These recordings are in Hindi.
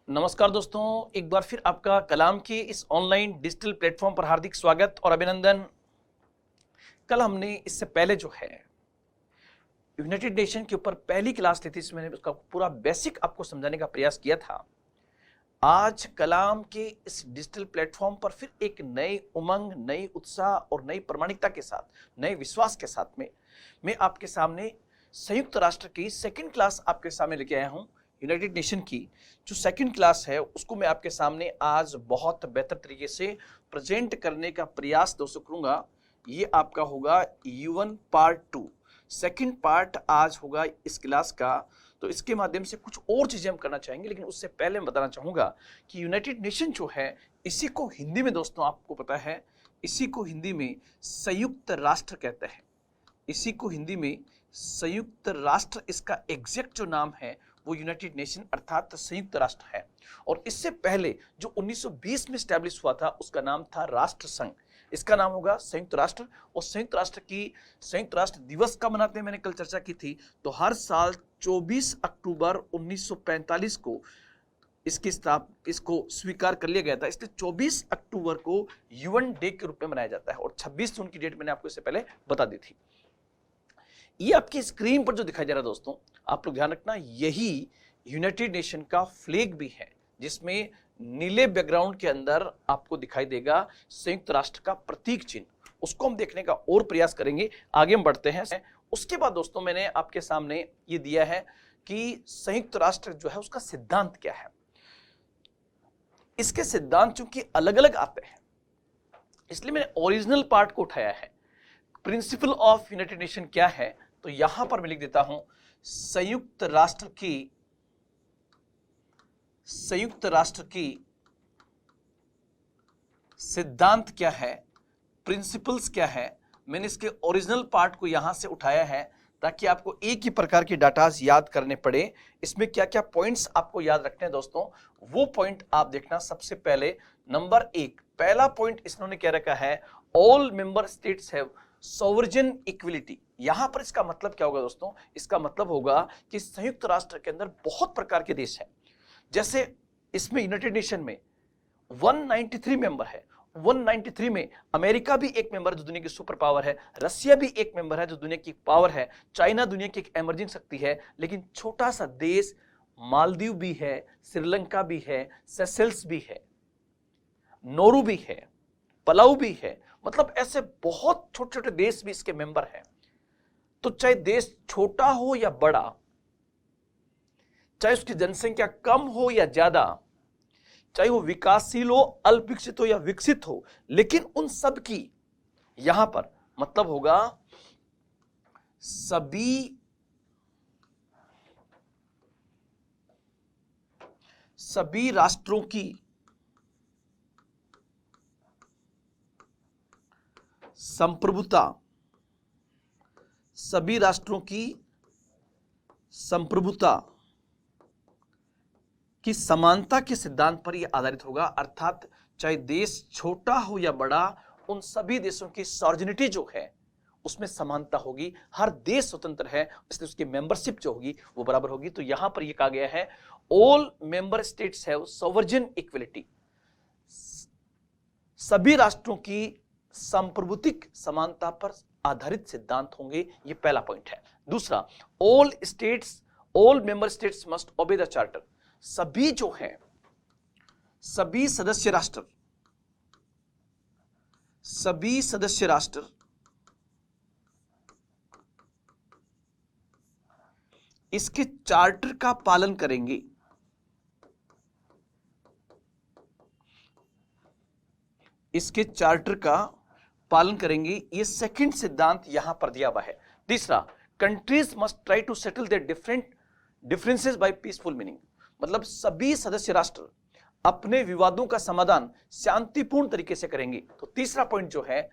नमस्कार दोस्तों, एक बार फिर आपका कलाम के इस ऑनलाइन डिजिटल प्लेटफॉर्म पर हार्दिक स्वागत और अभिनंदन। कल हमने इससे पहले जो है यूनाइटेड नेशन के ऊपर पहली क्लास ली थी, इसमें मैंने उसका पूरा बेसिक आपको समझाने का प्रयास किया था। आज कलाम के इस डिजिटल प्लेटफॉर्म पर फिर एक नई उमंग, नई उत्साह और नई प्रामाणिकता के साथ, नए विश्वास के साथ में मैं आपके सामने संयुक्त राष्ट्र की सेकंड क्लास आपके सामने लेके आया हूं। यूनाइटेड नेशन की जो सेकंड क्लास है उसको मैं आपके सामने आज बहुत बेहतर तरीके से प्रेजेंट करने का प्रयास दोस्तों करूंगा। ये आपका होगा यूएन पार्ट 2, सेकंड पार्ट आज होगा इस क्लास का। तो इसके माध्यम से कुछ और चीजें हम करना चाहेंगे, लेकिन उससे पहले मैं बताना चाहूंगा कि यूनाइटेड नेशन जो है इसी को हिंदी में दोस्तों आपको पता है, इसी को हिंदी में संयुक्त राष्ट्र कहते हैं। इसी को हिंदी में संयुक्त राष्ट्र, इसका एग्जैक्ट जो नाम है वो यूनाइटेड नेशन अर्थात संयुक्त राष्ट्र है। और इससे पहले जो 1920 में स्टैब्लिश हुआ था उसका नाम था राष्ट्र संघ, इसका नाम होगा संयुक्त राष्ट्र। और संयुक्त राष्ट्र दिवस का मनाते हैं, मैंने कल चर्चा की थी। तो हर साल 24 अक्टूबर 1945 को इसको स्वीकार कर लिया गया था, इसलिए 24 अक्टूबर को यूएन डे के रूप में मनाया जाता है। और 26 जून की डेट मैंने आपको इससे पहले बता दी थी। ये आपकी स्क्रीन पर जो दिखाई दे रहा है दोस्तों, आप लोग ध्यान रखना, यही यूनाइटेड नेशन का फ्लैग भी है, जिसमें नीले बैकग्राउंड के अंदर आपको दिखाई देगा संयुक्त राष्ट्र का प्रतीक चिन्ह। उसको हम देखने का और प्रयास करेंगे। आगे हम बढ़ते हैं। उसके बाद दोस्तों मैंने आपके सामने ये दिया है कि संयुक्त राष्ट्र जो है उसका सिद्धांत क्या है। इसके सिद्धांत चूंकि अलग अलग आते हैं, इसलिए मैंने ओरिजिनल पार्ट को उठाया है। प्रिंसिपल ऑफ यूनाइटेड नेशन क्या है, तो यहां पर मैं लिख देता हूं संयुक्त राष्ट्र की सिद्धांत क्या है, प्रिंसिपल्स क्या है। मैंने इसके ओरिजिनल पार्ट को यहां से उठाया है ताकि आपको एक ही प्रकार की डाटाज याद करने पड़े। इसमें क्या क्या पॉइंट्स आपको याद रखने हैं दोस्तों, वो पॉइंट आप देखना। सबसे पहले नंबर 1, पहला पॉइंट इन्होंने क्या रखा है, all member states have sovereign equality. यहां पर इसका मतलब क्या होगा दोस्तों, इसका मतलब होगा कि संयुक्त राष्ट्र के अंदर बहुत प्रकार के देश हैं। जैसे इसमें यूनाइटेड नेशन में 193 मेंबर है। 193 में अमेरिका भी एक मेंबर है जो दुनिया की सुपर पावर है, रसिया भी एक मेंबर है जो दुनिया की पावर है, चाइना दुनिया की एक एमर्जिंग शक्ति है, लेकिन छोटा सा देश मालदीव भी है, श्रीलंका भी है, सेशेल्स भी है, नोरू भी है, पलाऊ भी है। मतलब ऐसे बहुत छोटे छोटे देश भी इसके मेंबर हैं। तो चाहे देश छोटा हो या बड़ा, चाहे उसकी जनसंख्या कम हो या ज्यादा, चाहे वो विकासशील हो, अल्प विकसित हो या विकसित हो, लेकिन उन सब की यहां पर मतलब होगा सभी राष्ट्रों की संप्रभुता, सभी राष्ट्रों की संप्रभुता की समानता के सिद्धांत पर यह आधारित होगा। अर्थात चाहे देश छोटा हो या बड़ा, उन सभी देशों की सॉवर्जिनिटी जो है उसमें समानता होगी। हर देश स्वतंत्र है, इसलिए उसकी मेंबरशिप जो होगी वो बराबर होगी। तो यहां पर यह कहा गया है all member states have sovereign equality, सभी राष्ट्रों की सांप्रभुतिक समानता पर आधारित सिद्धांत होंगे। ये पहला पॉइंट है। दूसरा, all member states must obey the charter. सभी जो है, सभी सदस्य राष्ट्र इसके चार्टर का पालन करेंगे। इसके चार्टर का पालन करेंगे, ये सेकंड सिद्धांत यहां पर दिया हुआ है। तीसरा, countries must try to settle their differences by peaceful meaning. मतलब सभी सदस्य राष्ट्र अपने विवादों का समाधान शांतिपूर्ण तरीके से करेंगे। तो तीसरा पॉइंट जो है,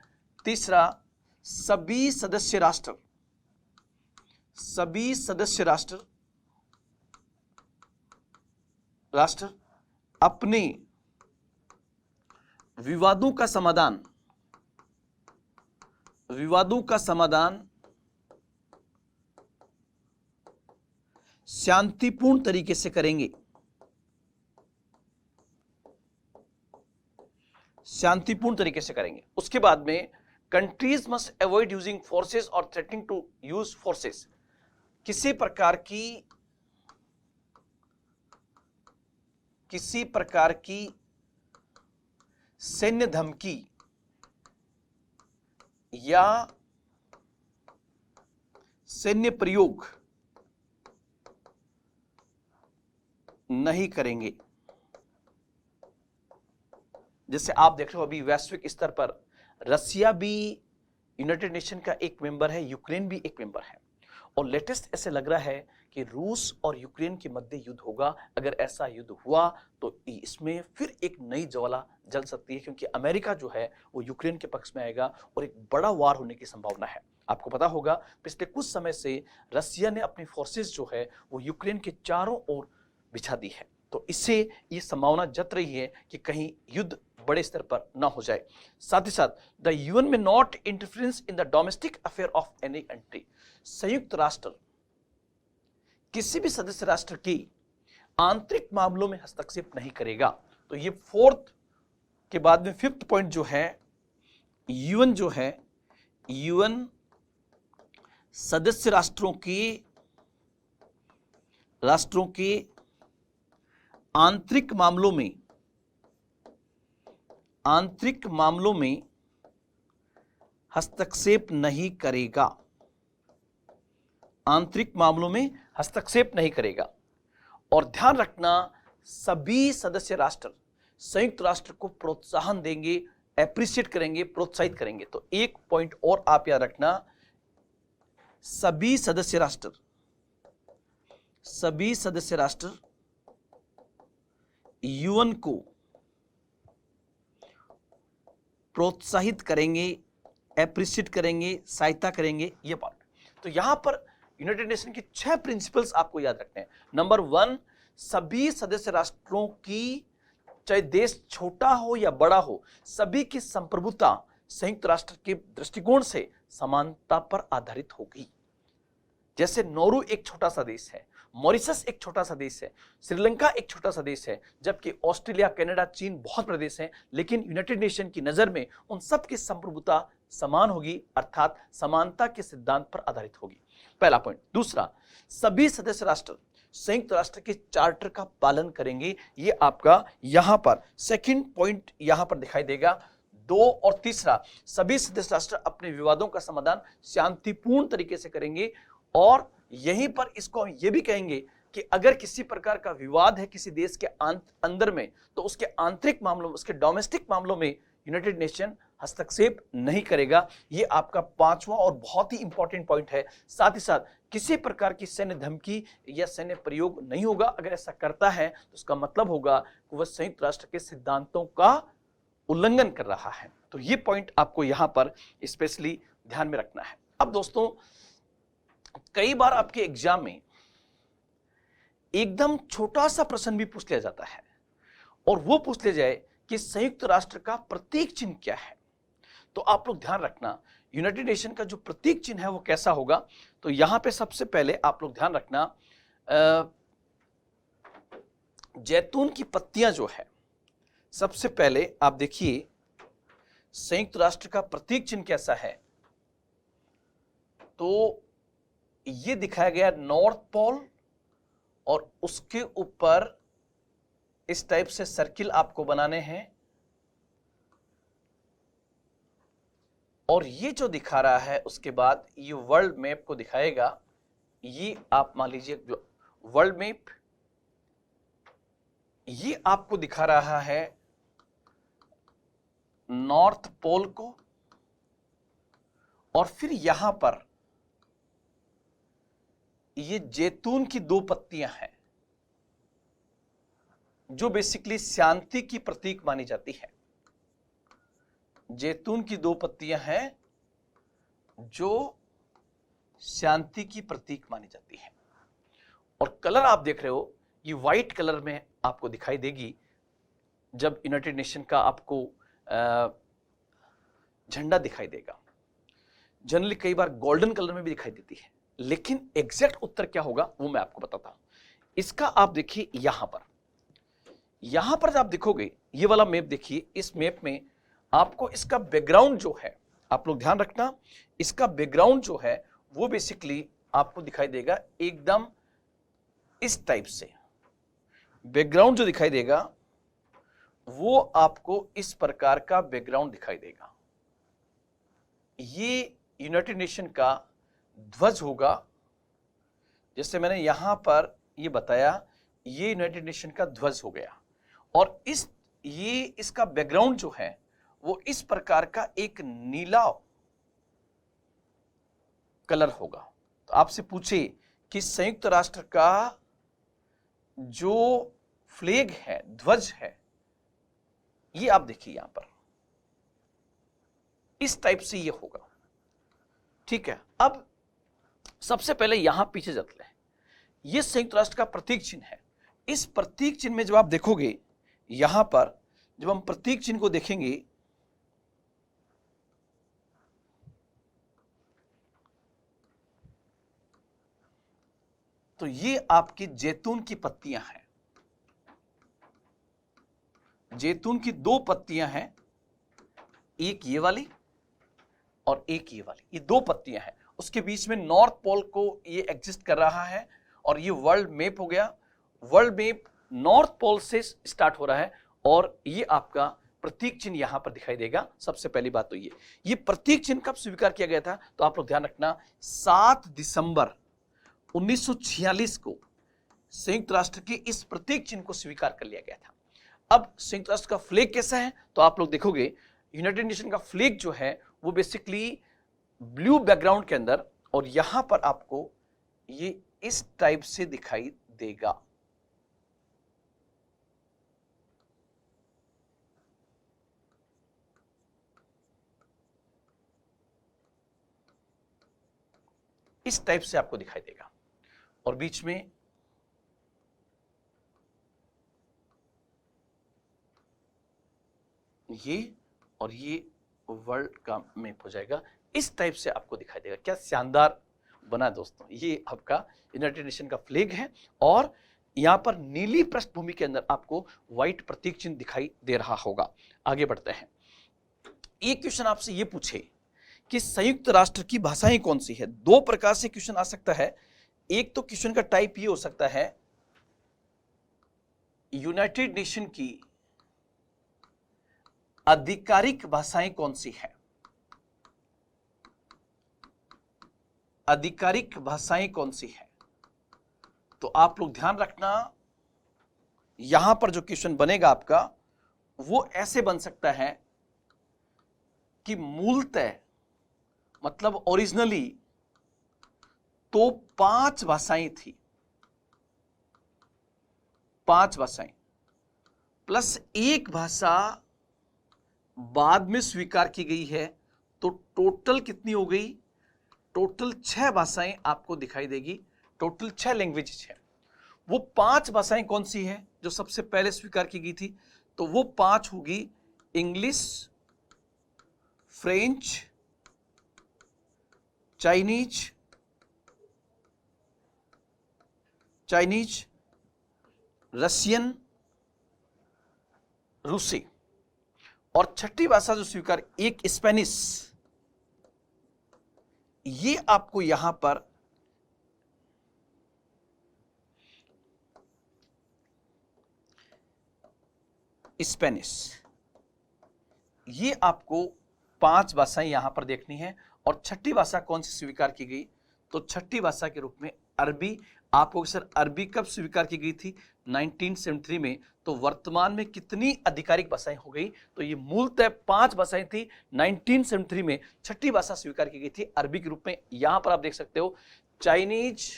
तीसरा, सभी सदस्य राष्ट्र अपने विवादों का समाधान शांतिपूर्ण तरीके से करेंगे। शांतिपूर्ण तरीके से करेंगे। उसके बाद में countries must avoid using forces और थ्रेटनिंग टू यूज फोर्सेस, किसी प्रकार की सैन्य धमकी या सैन्य प्रयोग नहीं करेंगे। जैसे आप देख रहे हो अभी वैश्विक स्तर पर रसिया भी यूनाइटेड नेशन का एक मेंबर है, यूक्रेन भी एक मेंबर है, और लेटेस्ट ऐसे लग रहा है कि रूस और यूक्रेन के मध्य युद्ध होगा। अगर ऐसा युद्ध हुआ तो इसमें फिर एक नई ज्वाला जल सकती है, क्योंकि अमेरिका जो है वो यूक्रेन के पक्ष में आएगा और एक बड़ा वार होने की संभावना है। आपको पता होगा पिछले कुछ समय से रसिया ने अपनी फोर्सेस जो है वो यूक्रेन के चारों ओर बिछा दी है, तो इससे ये संभावना जत रही है कि कहीं युद्ध बड़े स्तर पर ना हो जाए। साथ ही साथ द यूएन में not interference in the domestic affair of any country, संयुक्त राष्ट्र किसी भी सदस्य राष्ट्र की आंतरिक मामलों में हस्तक्षेप नहीं करेगा। तो ये फोर्थ के बाद में फिफ्थ पॉइंट जो है, यूएन जो है, यूएन सदस्य राष्ट्रों के आंतरिक मामलों में हस्तक्षेप नहीं करेगा, आंतरिक मामलों में हस्तक्षेप नहीं करेगा। और ध्यान रखना, सभी सदस्य राष्ट्र संयुक्त राष्ट्र को प्रोत्साहन देंगे, एप्रिशिएट करेंगे, प्रोत्साहित करेंगे। तो एक पॉइंट और आप याद रखना, सभी सदस्य राष्ट्र यूएन को प्रोत्साहित करेंगे, एप्रिशिएट करेंगे, सहायता करेंगे, ये बात। तो यहां पर यूनाइटेड नेशन की 6 प्रिंसिपल्स आपको याद रखने हैं। नंबर 1, सभी सदस्य राष्ट्रों की, चाहे देश छोटा हो या बड़ा हो, सभी की संप्रभुता संयुक्त राष्ट्र के दृष्टिकोण से समानता पर आधारित होगी। जैसे नोरू एक छोटा सा देश है, मॉरिशस एक छोटा सा देश है, श्रीलंका एक छोटा सा देश है, जबकि ऑस्ट्रेलिया, कनाडा, चीन बहुत बड़े देश हैं, लेकिन यूनाइटेड नेशन की नजर में उन सब की संप्रभुता समान होगी, अर्थात समानता के सिद्धांत पर आधारित होगी। पहला पॉइंट। दूसरा, सभी सदस्य राष्ट्र संयुक्त राष्ट्र के चार्टर का पालन करेंगे। ये आपका यहां पर सेकंड पॉइंट यहां पर दिखाई देगा। 2 और तीसरा, सभी सदस्य राष्ट्र अपने विवादों का समाधान शांतिपूर्ण तरीके से करेंगे, और यहीं पर इसको हम ये भी कहेंगे कि अगर किसी प्रकार का विवाद है किसी देश के अंदर में, तो उसके आंतरिक मामलों में, उसके डोमेस्टिक मामलों में यूनाइटेड नेशन हस्तक्षेप नहीं करेगा। ये आपका 5वां और बहुत ही इंपॉर्टेंट पॉइंट है। साथ ही साथ किसी प्रकार की सैन्य धमकी या सैन्य प्रयोग नहीं होगा। अगर ऐसा करता है तो उसका मतलब होगा कि वह संयुक्त राष्ट्र के सिद्धांतों का उल्लंघन कर रहा है। तो ये पॉइंट आपको यहां पर स्पेशली ध्यान में रखना है। अब दोस्तों, कई बार आपके एग्जाम में एकदम छोटा सा प्रश्न भी पूछ लिया जाता है, और वो पूछ लिया जाए कि संयुक्त राष्ट्र का प्रतीक चिन्ह क्या है। तो आप लोग ध्यान रखना, यूनाइटेड नेशन का जो प्रतीक चिन्ह है वो कैसा होगा। तो यहां पे सबसे पहले आप लोग ध्यान रखना, जैतून की पत्तियां जो है, सबसे पहले आप देखिए संयुक्त राष्ट्र का प्रतीक चिन्ह कैसा है। तो ये दिखाया गया नॉर्थ पोल, और उसके ऊपर इस टाइप से सर्किल आपको बनाने हैं, और ये जो दिखा रहा है उसके बाद ये वर्ल्ड मैप को दिखाएगा। ये आप मान लीजिए जो वर्ल्ड मैप, ये आपको दिखा रहा है नॉर्थ पोल को, और फिर यहां पर ये जैतून की 2 पत्तियां हैं जो बेसिकली शांति की प्रतीक मानी जाती है। जैतून की 2 पत्तियां हैं जो शांति की प्रतीक मानी जाती है। और कलर आप देख रहे हो, ये व्हाइट कलर में आपको दिखाई देगी जब यूनाइटेड नेशन का आपको झंडा दिखाई देगा। जनरली कई बार गोल्डन कलर में भी दिखाई देती है, लेकिन एग्जैक्ट उत्तर क्या होगा वो मैं आपको बताता हूं। इसका आप देखिए यहां पर आप देखोगे, ये वाला मैप देखिए, इस मैप में आपको इसका बैकग्राउंड जो है, आप लोग ध्यान रखना, इसका बैकग्राउंड जो है वो बेसिकली आपको दिखाई देगा एकदम इस टाइप से। बैकग्राउंड जो दिखाई देगा वो आपको इस प्रकार का बैकग्राउंड दिखाई देगा। ये यूनाइटेड नेशन का ध्वज होगा, जैसे मैंने यहां पर ये बताया, ये यूनाइटेड नेशन का ध्वज हो गया। और इसका बैकग्राउंड जो है वो इस प्रकार का एक नीला कलर होगा। तो आपसे पूछे कि संयुक्त राष्ट्र का जो फ्लैग है, ध्वज है, ये आप देखिए यहां पर इस टाइप से ये होगा। ठीक है, अब सबसे पहले यहां पीछे जाते हैं। ये संयुक्त राष्ट्र का प्रतीक चिन्ह है। इस प्रतीक चिन्ह में जब आप देखोगे, यहां पर जब हम प्रतीक चिन्ह को देखेंगे, तो ये आपकी जैतून की पत्तियां हैं। जैतून की दो पत्तियां हैं, एक ये वाली और एक ये वाली, ये दो पत्तियां हैं। उसके बीच में नॉर्थ पोल को ये एग्जिस्ट कर रहा है और ये वर्ल्ड मैप हो गया। वर्ल्ड मैप नॉर्थ पोल से स्टार्ट हो रहा है और ये आपका प्रतीक चिन्ह यहां पर दिखाई देगा। सबसे पहली बात तो ये प्रतीक चिन्ह कब स्वीकार किया गया था, तो आप लोग ध्यान रखना, 7 दिसंबर 1946 को संयुक्त राष्ट्र के इस प्रतीक चिन्ह को स्वीकार कर लिया गया था। अब संयुक्त राष्ट्र का फ्लैग कैसा है, तो आप लोग देखोगे यूनाइटेड नेशन का फ्लैग जो है वो बेसिकली ब्लू बैकग्राउंड के अंदर, और यहां पर आपको ये इस टाइप से दिखाई देगा। इस टाइप से आपको दिखाई देगा और बीच में ये और ये वर्ल्ड का मैप हो जाएगा। इस टाइप से आपको दिखाई देगा। क्या शानदार बना दोस्तों। ये आपका यूनाइटेड नेशन का फ्लैग है और यहां पर नीली पृष्ठभूमि के अंदर आपको व्हाइट प्रतीक चिन्ह दिखाई दे रहा होगा। आगे बढ़ते हैं। एक क्वेश्चन आपसे ये पूछे कि संयुक्त राष्ट्र की भाषाएं कौन सी है। दो प्रकार से क्वेश्चन आ सकता है। एक तो क्वेश्चन का टाइप ये हो सकता है, यूनाइटेड नेशन की आधिकारिक भाषाएं कौन सी है। आधिकारिक भाषाएं कौन सी है, तो आप लोग ध्यान रखना, यहां पर जो क्वेश्चन बनेगा आपका वो ऐसे बन सकता है कि मूलतः मतलब ओरिजिनली तो 5 भाषाएं थी, 5 भाषाएं प्लस एक भाषा बाद में स्वीकार की गई है, तो टोटल कितनी हो गई, टोटल 6 भाषाएं आपको दिखाई देगी। टोटल 6 लैंग्वेजेस है। वो 5 भाषाएं कौन सी है जो सबसे पहले स्वीकार की गई थी, तो वो 5 होगी इंग्लिश, फ्रेंच, चाइनीज, रशियन, रूसी, और छठी भाषा जो स्वीकार एक स्पेनिश। ये आपको यहां पर स्पेनिश, ये आपको 5 भाषाएं यहां पर देखनी है। और छठी भाषा कौन सी स्वीकार की गई, तो छठी भाषा के रूप में अरबी। आपको सर अरबी कब स्वीकार की गई थी, 1973 में। तो वर्तमान में कितनी आधिकारिक भाषाएं हो गई, तो ये मूलतः 5 भाषाएं थी। 1973 में छठी भाषा स्वीकार की गई थी अरबी के रूप में। यहां पर आप देख सकते हो Chinese,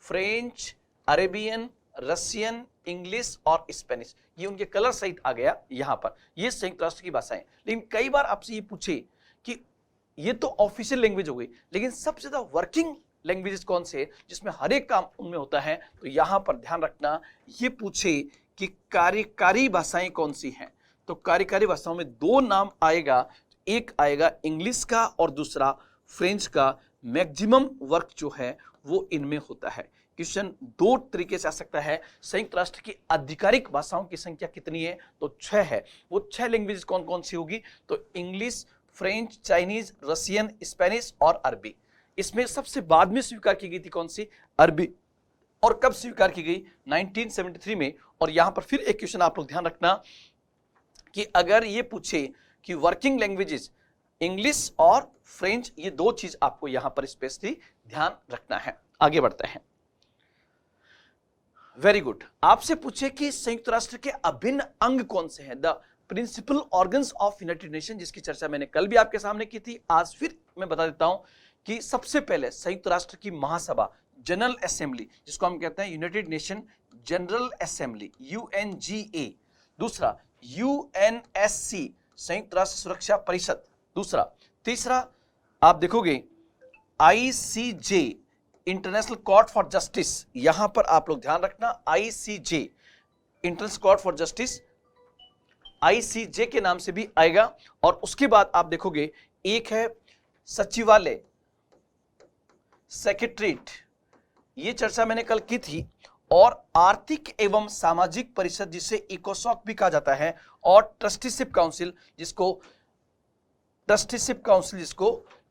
French, Arabian, Russian, English और स्पेनिश, ये उनके कलर सहित आ गया यहां पर। ये संयुक्त राष्ट्र की भाषाएं। लेकिन कई बार आपसे ये पूछे कि ये तो ऑफिशियल लैंग्वेज हो गई, लेकिन सबसे ज्यादा वर्किंग लैंग्वेजेस कौन से जिसमें हर एक काम उनमें होता है, तो यहां पर ध्यान रखना, ये पूछे कि कार्यकारी भाषाएं कौन सी हैं, तो कार्यकारी भाषाओं में 2 नाम आएगा। एक आएगा इंग्लिश का और दूसरा फ्रेंच का। मैक्सिमम वर्क जो है वो इनमें होता है, क्वेश्चन दो तरीके से आ सकता है, संयुक्त राष्ट्र की आधिकारिक भाषाओं की संख्या कितनी है, तो 6 है। वो 6 लैंग्वेज कौन कौन सी होगी, तो English, French, Chinese, Russian, Spanish और अरबी। इसमें सबसे बाद में स्वीकार की गई थी कौन सी, अरबी। और कब स्वीकार की गई, 1973 में। और यहां पर फिर एक क्वेश्चन आप लोग ध्यान रखना कि अगर ये पूछे कि वर्किंग लैंग्वेजेस इंग्लिश और फ्रेंच, ये दो चीज आपको यहां पर स्पेशली ध्यान रखना है। आगे बढ़ते हैं। Very good. आपसे पूछे कि संयुक्त राष्ट्र के अभिन्न अंग कौन से हैं, the principal organs of United Nation, जिसकी चर्चा मैंने कल भी आपके सामने की थी। आज फिर मैं बता देता हूं कि सबसे पहले संयुक्त राष्ट्र की महासभा, जनरल असेंबली, जिसको हम कहते हैं United nation general assembly, UNGA। दूसरा UNSC, संयुक्त राष्ट्र सुरक्षा परिषद। दूसरा, तीसरा आप देखोगे ICJ, international court for justice. यहां पर आप लोग ध्यान रखना, ICJ, international court for justice, ICJ के नाम से भी आएगा। और उसके बाद आप देखोगे एक है सचिवालय, सेक्रेटरीट, ये चर्चा मैंने कल की थी। और आर्थिक एवं सामाजिक परिषद, जिसे इकोसॉक भी कहा जाता है, और ट्रस्टीशिप काउंसिल, जिसको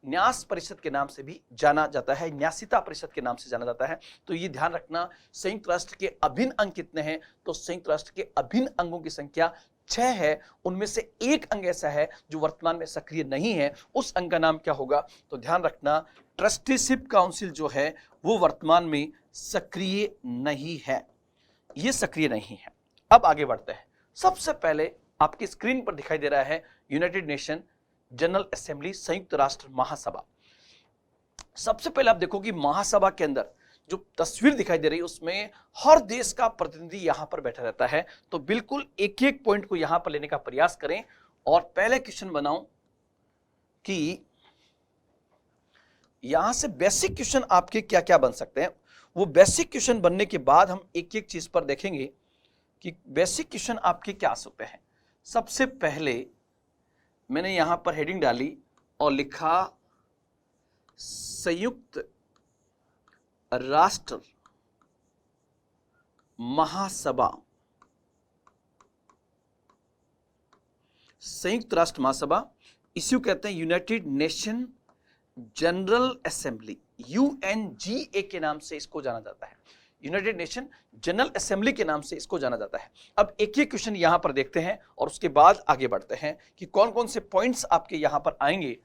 न्यास परिषद के नाम से भी जाना जाता है, न्यासिता परिषद के नाम से जाना जाता है। तो ये ध्यान रखना, संयुक्त राष्ट्र के अभिन्न अंग कितने हैं, तो संयुक्त राष्ट्र के अभिन्न अंगों की संख्या 6 है। उनमें से एक अंग ऐसा है जो वर्तमान में सक्रिय नहीं है, उस अंग का नाम क्या होगा, तो ध्यान रखना ट्रस्टीशिप काउंसिल जो है वो वर्तमान में सक्रिय नहीं है, ये सक्रिय नहीं है। अब आगे बढ़ते हैं। सबसे पहले आपकी स्क्रीन पर दिखाई दे रहा है यूनाइटेड नेशन जनरल असेंबली, संयुक्त राष्ट्र महासभा। सबसे पहले आप देखो कि महासभा के अंदर जो तस्वीर दिखाई दे रही है उसमें हर देश का प्रतिनिधि यहां पर बैठा रहता है। तो बिल्कुल एक एक पॉइंट को यहां पर लेने का प्रयास करें। और पहले क्वेश्चन बनाऊं कि यहां से बेसिक क्वेश्चन आपके क्या क्या बन सकते हैं। वो बेसिक क्वेश्चन बनने के बाद हम एक एक चीज पर देखेंगे कि बेसिक क्वेश्चन आपके क्या आ सकते हैं। सबसे पहले मैंने यहां पर हेडिंग डाली और लिखा संयुक्त राष्ट्र महासभा। संयुक्त राष्ट्र महासभा, इसी कहते हैं United nation general assembly, UNGA के नाम से इसको जाना जाता है। यूनाइटेड नेशन जनरल असेंबली के नाम से इसको जाना जाता है। अब एक एक क्वेश्चन यहां पर देखते हैं और उसके बाद आगे बढ़ते हैं कि कौन कौन से पॉइंट्स आपके यहां पर आएंगे।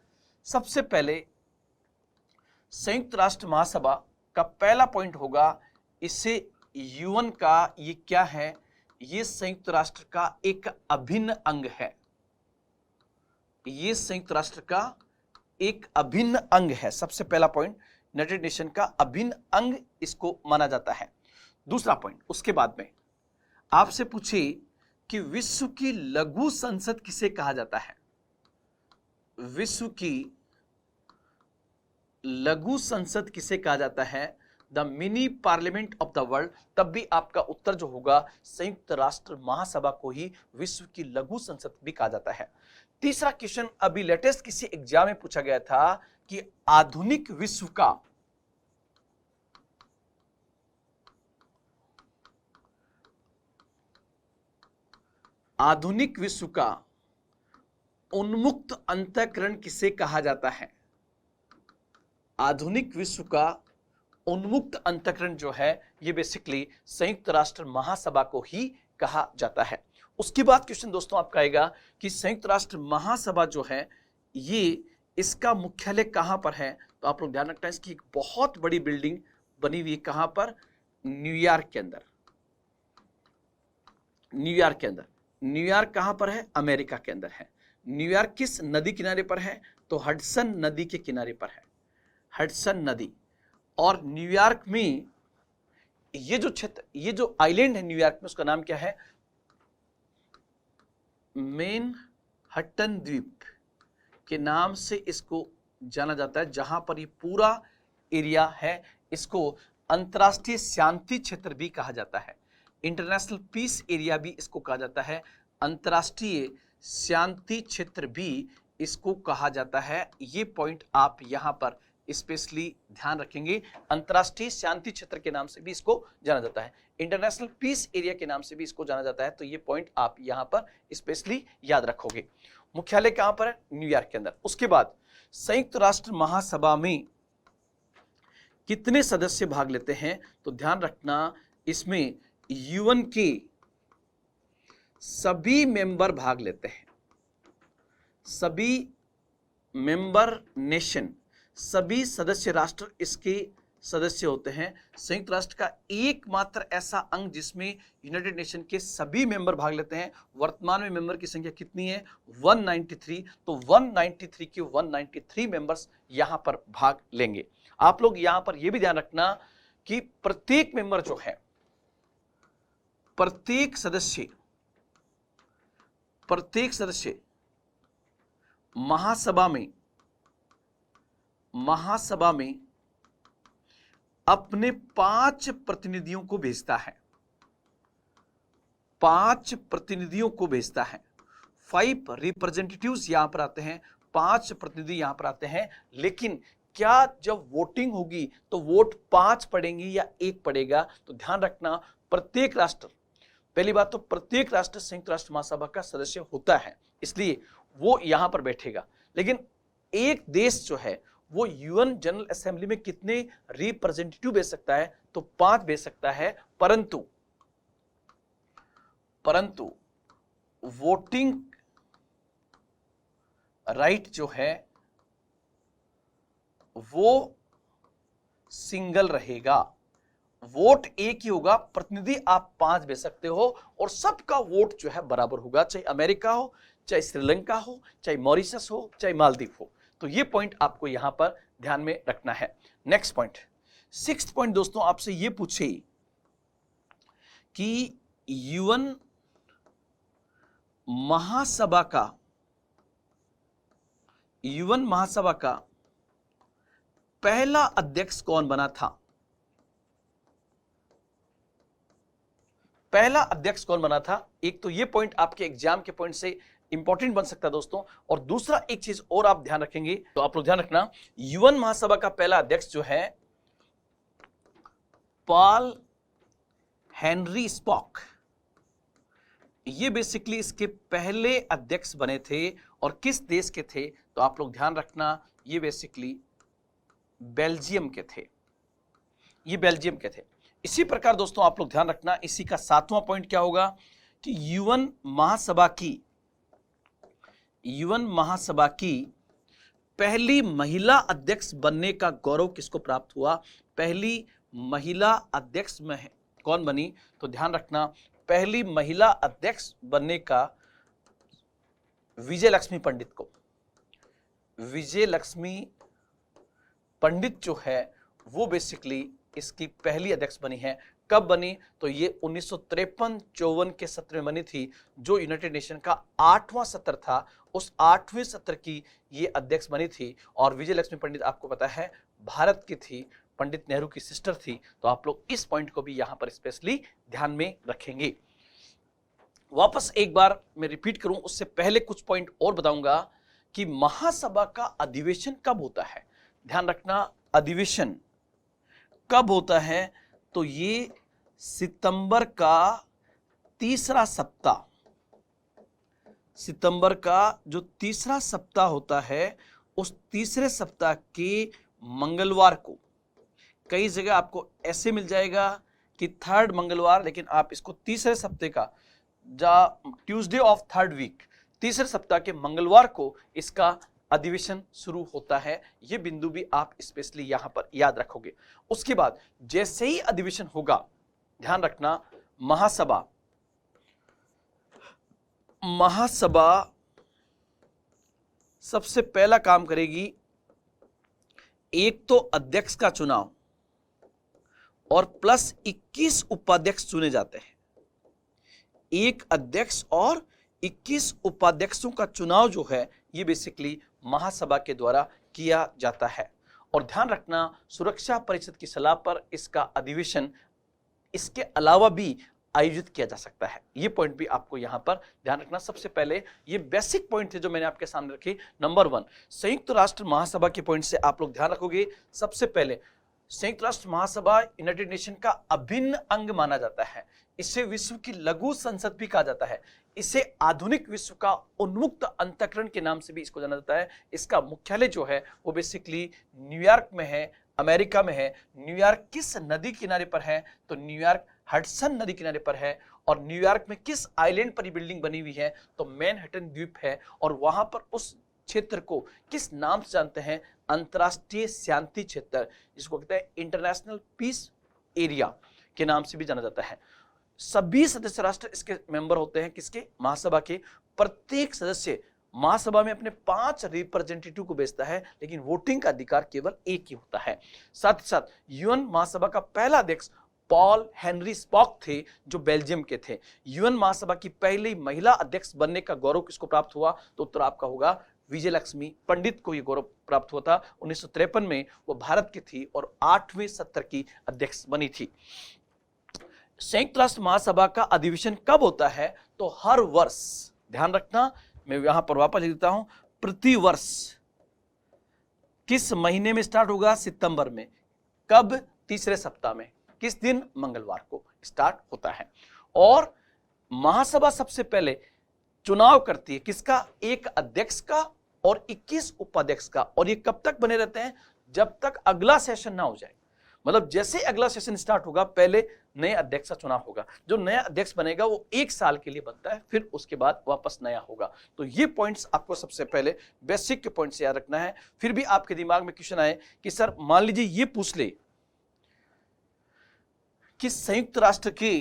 सबसे पहले संयुक्त राष्ट्र महासभा का पहला पॉइंट होगा, इसे UN का ये क्या है, ये संयुक्त राष्ट्र का एक अभिन्न अंग है। ये संयुक्त राष्ट्र का एक अभिन्न अंग है। सबसे पहला पॉइंट, यूनाइटेड नेशन का अभिन्न अंग इसको माना जाता है। दूसरा पॉइंट, उसके बाद में आपसे पूछे कि विश्व की लघु संसद किसे कहा जाता है। विश्व की लघु संसद किसे कहा जाता है, the mini parliament of the world. तब भी आपका उत्तर जो होगा संयुक्त राष्ट्र महासभा को ही विश्व की लघु संसद भी कहा जाता है। तीसरा क्वेश्चन अभी लेटेस्ट किसी एग्जाम में पूछा गया था कि आधुनिक विश्व का उन्मुक्त अंतःकरण किसे कहा जाता है। आधुनिक विश्व का उन्मुक्त अंतःकरण जो है ये बेसिकली संयुक्त राष्ट्र महासभा को ही कहा जाता है। उसके बाद क्वेश्चन दोस्तों आपका आएगा कि संयुक्त राष्ट्र महासभा जो है ये इसका मुख्यालय कहां पर है। तो आप लोग ध्यान रखना, इसकी एक बहुत बड़ी बिल्डिंग बनी हुई है कहां पर, न्यूयॉर्क के अंदर। न्यूयॉर्क के अंदर, न्यूयॉर्क कहां पर है, अमेरिका के अंदर है। न्यूयॉर्क किस नदी किनारे पर है, तो हडसन नदी के किनारे पर है, हडसन नदी। और न्यूयॉर्क में ये जो क्षेत्र, ये जो आइलैंड है न्यूयॉर्क में, उसका नाम क्या है, मैनहट्टन द्वीप के नाम से इसको जाना जाता है। जहां पर ये पूरा एरिया है, इसको अंतरराष्ट्रीय शांति क्षेत्र भी कहा जाता है। इंटरनेशनल पीस एरिया भी इसको कहा जाता है, अंतरराष्ट्रीय शांति क्षेत्र भी इसको कहा जाता है। ये पॉइंट आप यहां पर स्पेशली ध्यान रखेंगे। अंतर्राष्ट्रीय शांति क्षेत्र के नाम से भी इसको जाना जाता है, इंटरनेशनल पीस एरिया के नाम से भी इसको जाना जाता है। तो ये पॉइंट आप यहां पर स्पेशली याद रखोगे। मुख्यालय कहां पर है? न्यूयॉर्क के अंदर। उसके बाद संयुक्त राष्ट्र महासभा में कितने सदस्य भाग लेते हैं? तो ध्यान रखना, इसमें यूएन के सभी मेंबर भाग लेते हैं, सभी मेंबर नेशन, सभी सदस्य राष्ट्र इसके सदस्य होते हैं। संयुक्त राष्ट्र का एकमात्र ऐसा अंग जिसमें यूनाइटेड नेशन के सभी मेंबर भाग लेते हैं। वर्तमान में मेंबर की संख्या कितनी है? 193। तो 193 के 193 मेंबर्स यहां पर भाग लेंगे। आप लोग यहां पर यह भी ध्यान रखना कि प्रत्येक मेंबर जो है, प्रत्येक सदस्य महासभा में अपने 5 प्रतिनिधियों को भेजता है, 5 प्रतिनिधियों को भेजता है। 5 रिप्रेजेंटेटिव्स यहां पर आते हैं, 5 प्रतिनिधि यहां पर आते हैं। लेकिन क्या जब वोटिंग होगी तो वोट 5 पड़ेंगी या 1 पड़ेगा? तो ध्यान रखना, प्रत्येक राष्ट्र, पहली बात तो प्रत्येक राष्ट्र संयुक्त राष्ट्र महासभा का सदस्य होता है, इसलिए वो यहां पर बैठेगा। लेकिन एक देश जो है वो यूएन जनरल असेंबली में कितने रिप्रेजेंटेटिव भेज सकता है? तो 5 भेज सकता है। परंतु वोटिंग राइट जो है वो सिंगल रहेगा, वोट एक ही होगा। प्रतिनिधि आप 5 भेज सकते हो और सबका वोट जो है बराबर होगा, चाहे अमेरिका हो, चाहे श्रीलंका हो, चाहे मॉरिशस हो, चाहे मालदीव हो। तो ये पॉइंट आपको यहां पर ध्यान में रखना है। नेक्स्ट पॉइंट, 6th पॉइंट दोस्तों आपसे ये पूछे कि यूएन महासभा का पहला अध्यक्ष कौन बना था? पहला अध्यक्ष कौन बना था? एक तो ये पॉइंट आपके एग्जाम के पॉइंट से इंपॉर्टेंट बन सकता है दोस्तों। और दूसरा एक चीज और आप ध्यान रखेंगे, तो आप लोग ध्यान रखना, यूएन महासभा का पहला अध्यक्ष जो है पॉल हेनरी स्पॉक, ये बेसिकली इसके पहले अध्यक्ष बने थे। और किस देश के थे? तो आप लोग ध्यान रखना, ये बेसिकली बेल्जियम के थे, ये बेल्जियम के थे। इसी प्रकार दोस्तों आप लोग ध्यान रखना, इसी का 7वां पॉइंट क्या होगा कि यूएन महासभा की पहली महिला अध्यक्ष बनने का गौरव किसको प्राप्त हुआ? पहली महिला अध्यक्ष में कौन बनी? तो ध्यान रखना, पहली महिला अध्यक्ष बनने का विजय लक्ष्मी पंडित को, विजय लक्ष्मी पंडित जो है वो बेसिकली इसकी पहली अध्यक्ष बनी है। कब बनी? तो ये 1953-54 के सत्र में बनी थी, जो यूनाइटेड नेशन का 8वां सत्र था। उस 8वें सत्र की ये अध्यक्ष बनी थी। और विजय लक्ष्मी पंडित आपको पता है भारत की थी, पंडित नेहरू की सिस्टर थी। तो आप लोग इस पॉइंट को भी यहां पर स्पेशली ध्यान में रखेंगे। वापस एक बार मैं रिपीट करूं, उससे पहले कुछ पॉइंट और बताऊंगा कि महासभा का अधिवेशन कब होता है। ध्यान रखना, अधिवेशन कब होता है? तो ये सितंबर का तीसरा सप्ताह, सितंबर का जो तीसरा सप्ताह होता है, उस तीसरे सप्ताह के मंगलवार को, कई जगह आपको ऐसे मिल जाएगा कि 3rd मंगलवार, लेकिन आप इसको तीसरे सप्ताह का ट्यूसडे ऑफ 3rd वीक, तीसरे सप्ताह के मंगलवार को इसका अधिवेशन शुरू होता है। यह बिंदु भी आप स्पेशली यहां पर याद रखोगे। उसके बाद जैसे ही अधिवेशन होगा, ध्यान रखना, महासभा सबसे पहला काम करेगी, एक तो अध्यक्ष का चुनाव और प्लस 21 उपाध्यक्ष चुने जाते हैं। एक अध्यक्ष और 21 उपाध्यक्षों का चुनाव जो है ये बेसिकली महासभा के द्वारा किया जाता है। और ध्यान रखना, सुरक्षा परिषद की सलाह पर इसका अधिवेशन, इसके अलावा भी आयोजित किया जा सकता है। ये पॉइंट भी आपको यहां पर ध्यान रखना। सबसे पहले ये बेसिक पॉइंट थे जो मैंने आपके सामने रखे। नंबर 1, संयुक्त राष्ट्र महासभा के पॉइंट से आप लोग ध्यान रखोगे। सबसे पहले संयुक्त राष्ट्र महासभा यूनाइटेड नेशन का अभिन्न अंग माना जाता है। इसे विश्व की लघु संसद भी कहा जाता है। इसे आधुनिक विश्व का उन्मुक्त अंतःकरण के नाम से भी इसको जाना जाता है। इसका मुख्यालय जो है वो बेसिकली न्यूयॉर्क में है, अमेरिका में है। न्यूयॉर्क किस नदी किनारे पर है? तो न्यूयॉर्क हडसन नदी किनारे पर है। और न्यूयॉर्क में किस आइलैंड पर बिल्डिंग बनी हुई है? तो मैनहट्टन द्वीप है। और वहां पर उस क्षेत्र को किस नाम से जानते हैं? अंतरराष्ट्रीय शांति क्षेत्र, जिसको कहते हैं इंटरनेशनल पीस एरिया के नाम से भी जाना जाता है। सभी सदस्य राष्ट्र इसके मेंबर होते हैं। किसके? महासभा के। प्रत्येक सदस्य महासभा में अपने 5 रिप्रेजेंटेटिव को भेजता है, लेकिन वोटिंग का अधिकार केवल एक ही होता है। साथ ही साथ यूएन महासभा का पहला अध्यक्ष पॉल हेनरी स्पॉक थे, जो बेल्जियम के थे। यूएन महासभा की पहली महिला अध्यक्ष बनने का गौरव किसको प्राप्त हुआ? तो उत्तर आपका होगा विजयलक्ष्मी पंडित को यह गौरव प्राप्त हुआ था। 1953 में वो भारत की थी और 8वें सत्र की अध्यक्ष बनी थी। संयुक्त राष्ट्र महासभा का अधिवेशन कब होता है? तो हर वर्ष, ध्यान रखना, मैं यहां पर वापस लिख देता हूं, प्रति वर्ष। किस महीने में स्टार्ट होगा? सितंबर में। कब? तीसरे सप्ताह में। किस दिन? मंगलवार को स्टार्ट होता है। और महासभा सबसे पहले चुनाव करती है। किसका? एक अध्यक्ष का और 21 उपाध्यक्ष का। और ये कब तक बने रहते हैं? जब तक अगला सेशन ना हो जाए। मतलब जैसे अगला सेशन स्टार्ट होगा, पहले नए अध्यक्ष का चुनाव होगा। जो नया अध्यक्ष बनेगा वो 1 साल के लिए बनता है, फिर उसके बाद वापस नया होगा। तो ये पॉइंट्स आपको सबसे पहले बेसिक के पॉइंट्स याद रखना है। फिर भी आपके दिमाग में क्वेश्चन आए कि सर मान लीजिए ये पूछ ले कि संयुक्त राष्ट्र के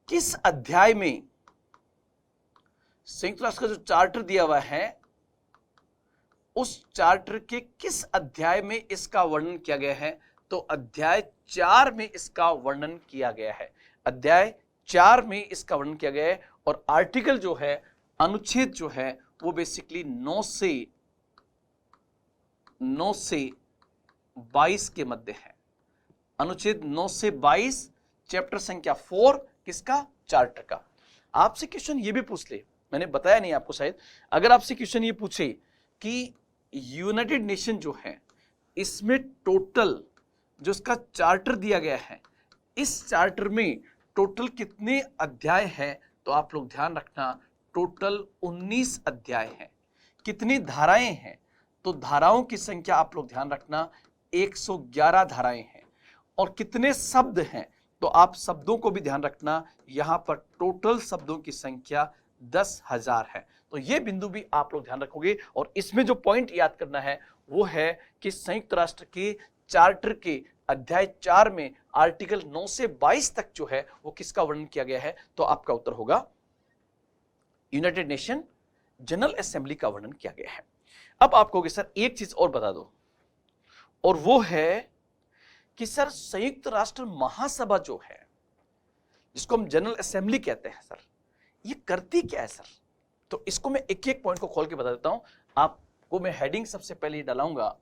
किस अध्याय में संयुक्त राष्ट्र का जो चार्टर दिया हुआ है, उस चार्टर के किस अध्याय में इसका वर्णन किया गया है? तो अध्याय 4 में इसका वर्णन किया गया है। अध्याय 4 में इसका वर्णन किया गया है। और आर्टिकल जो है, अनुच्छेद जो है, वो बेसिकली 9 से 22 के मध्य है। अनुच्छेद 9 से 22, चैप्टर संख्या 4 किसका? चार्टर का। आपसे क्वेश्चन ये भी पूछ ले, मैंने बताया नहीं आपको शायद, अगर आपसे क्वेश्चन ये पूछे कि यूनाइटेड नेशन जो है, इसमें टोटल जो इसका चार्टर दिया गया है, इस चार्टर में टोटल कितने अध्याय हैं? तो आप लोग ध्यान रखना, टोटल 19 अध्याय हैं। कितनी धाराएं हैं? तो धाराओं की संख्या आप लोग ध्यान रखना, 111 धाराएं हैं। और कितने शब्द हैं? तो आप शब्दों को भी ध्यान रखना, यहां पर टोटल शब्दों की संख्या 10,000 है। तो ये बिंदु भी आप लोग ध्यान रखोगे। और इसमें जो पॉइंट याद करना है वो है कि संयुक्त राष्ट्र के चार्टर के अध्याय 4 में आर्टिकल 9 से 22 तक जो है वो किसका वर्णन किया गया है? तो आपका उत्तर होगा यूनाइटेड नेशन जनरल असेंबली का वर्णन किया गया है। अब आप कहोगे सर एक चीज और बता दो, और वो है कि सर संयुक्त राष्ट्र महासभा जो है, जिसको हम जनरल असेंबली कहते हैं, सर ये करती क्या है सर? तो इसको मैं एक एक पॉइंट को खोल के बता देता हूं आपको। मैं हेडिंग सबसे पहले डालाऊंगा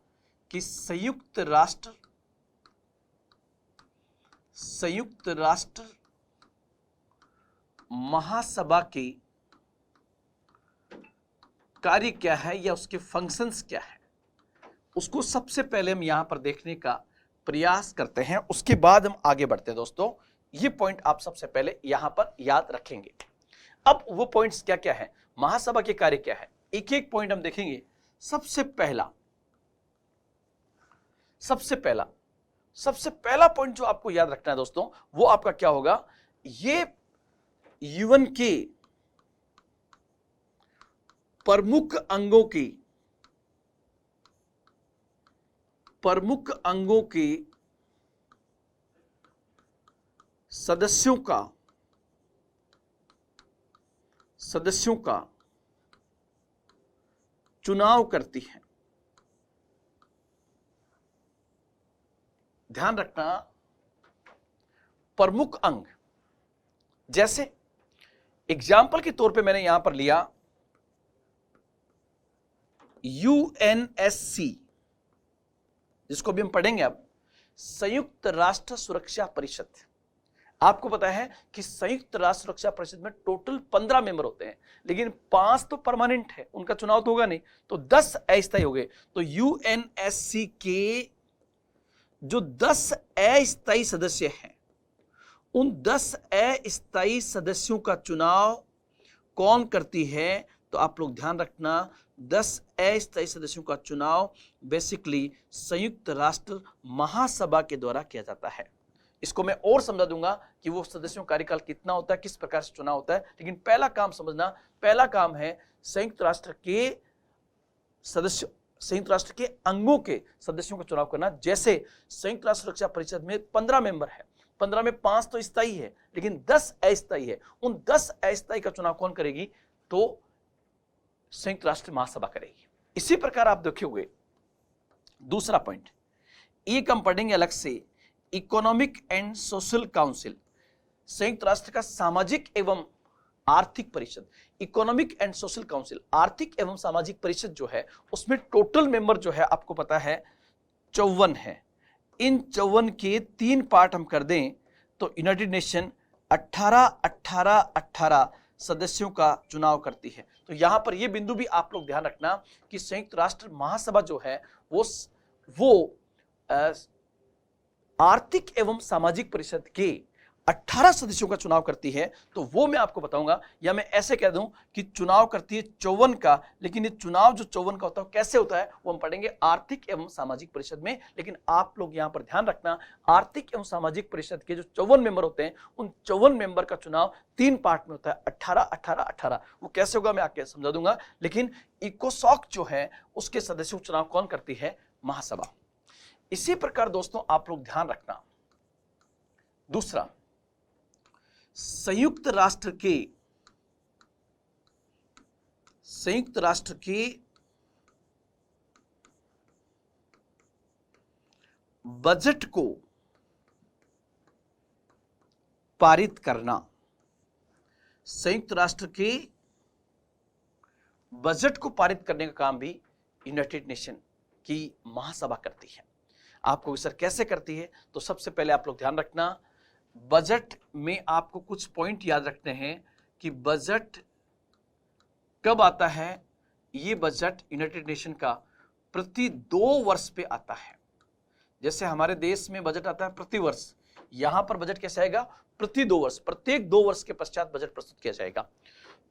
कि संयुक्त राष्ट्र महासभा के कार्य क्या है या उसके फंक्शंस क्या है, उसको सबसे पहले हम यहां पर देखने का प्रयास करते हैं। उसके बाद हम आगे बढ़ते हैं। दोस्तों ये पॉइंट आप सबसे पहले यहां पर याद रखेंगे। अब वो पॉइंट्स क्या क्या है, महासभा के कार्य क्या है, एक एक पॉइंट हम देखेंगे। सबसे पहला पॉइंट जो आपको याद रखना है दोस्तों, वो आपका क्या होगा? ये यूएन के प्रमुख अंगों के सदस्यों का चुनाव करती है। ध्यान रखना, प्रमुख अंग, जैसे एग्जाम्पल के तौर पे मैंने यहां पर लिया यूएनएससी, जिसको भी हम पढ़ेंगे अब, संयुक्त राष्ट्र सुरक्षा परिषद। आपको पता है कि संयुक्त राष्ट्र सुरक्षा परिषद में टोटल 15 मेंबर होते हैं, लेकिन 5 तो परमानेंट है, उनका चुनाव तो होगा नहीं, तो 10 अस्थायी हो गए। तो यूएनएससी के जो 10 अस्थायी सदस्य हैं, उन 10 अस्थायी सदस्यों का चुनाव कौन करती है? तो आप लोग ध्यान रखना, 10 अस्थायी सदस्यों का चुनाव बेसिकली संयुक्त राष्ट्र महासभा के द्वारा किया जाता है। इसको मैं और समझा दूंगा कि वो सदस्यों का कार्यकाल कितना होता है, किस प्रकार से चुनाव होता है, लेकिन पहला काम समझना, पहला काम है संयुक्त राष्ट्र के सदस्य, संयुक्त राष्ट्र के अंगों के सदस्यों का चुनाव करना। जैसे संयुक्त राष्ट्र सुरक्षा परिषद में 15 मेंबर है, 15 में 5 तो स्थायी है, लेकिन 10 अस्थायी है। उन 10 अस्थायी का चुनाव कौन करेगी? तो संयुक्त राष्ट्र महासभा करेगी। इसी प्रकार आप देखोगे दूसरा पॉइंट, एक हम पढ़ेंगे अलग से, इकोनॉमिक एंड सोशल काउंसिल, संयुक्त राष्ट्र का सामाजिक एवं आर्थिक परिषद। इकोनॉमिक एंड सोशल काउंसिल, आर्थिक एवं सामाजिक परिषद जो है, उसमें टोटल मेंबर जो है आपको पता है 54 है। इन 54 के 3 पार्ट हम कर दें तो यूनाइटेड नेशन 18 सदस्यों का चुनाव करती है। तो यहां पर यह बिंदु भी आप लोग ध्यान रखना कि संयुक्त राष्ट्र महासभा जो है वो आर्थिक एवं सामाजिक परिषद के 18 सदस्यों का चुनाव करती है। तो वो मैं आपको बताऊंगा, या मैं ऐसे कह दूं कि चुनाव करती है 54 का, लेकिन ये चुनाव जो 54 का होता है कैसे होता है वो हम पढ़ेंगे आर्थिक एवं सामाजिक परिषद में। लेकिन आप लोग यहां पर ध्यान रखना, आर्थिक एवं सामाजिक परिषद के जो 54 मेंबर होते हैं, उन 54 मेंबर का चुनाव 3 पार्ट में होता है, 18। वो कैसे होगा मैं आगे समझा दूंगा। लेकिन इकोसॉक जो है उसके सदस्यों का चुनाव कौन करती है? महासभा। इसी प्रकार दोस्तों आप लोग ध्यान रखना, दूसरा, संयुक्त राष्ट्र के बजट को पारित करना। संयुक्त राष्ट्र के बजट को पारित करने का काम भी यूनाइटेड नेशन की महासभा करती है। आपको सर कैसे करती है? तो सबसे पहले आप लोग ध्यान रखना, बजट में आपको कुछ पॉइंट याद रखने हैं कि बजट कब आता है। ये बजट यूनाइटेड नेशन का प्रति 2 वर्ष पे आता है। जैसे हमारे देश में बजट आता है प्रति वर्ष, यहां पर बजट कैसे आएगा? प्रति 2 वर्ष, प्रत्येक 2 वर्ष के पश्चात बजट प्रस्तुत किया जाएगा।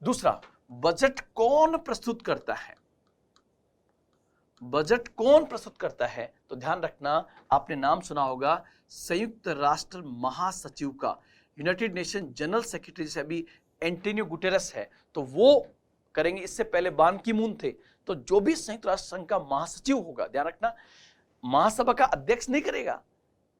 दूसरा, बजट कौन प्रस्तुत करता है? बजट कौन प्रस्तुत करता है? तो ध्यान रखना, आपने नाम सुना होगा संयुक्त राष्ट्र महासचिव का, यूनाइटेड नेशन जनरल सेक्रेटरी जैसे अभी एंटोनियो गुटेरेस है तो वो करेंगे। इससे पहले बान की मून थे। तो जो भी संयुक्त राष्ट्र संघ का महासचिव होगा, ध्यान रखना, महासभा का अध्यक्ष नहीं करेगा,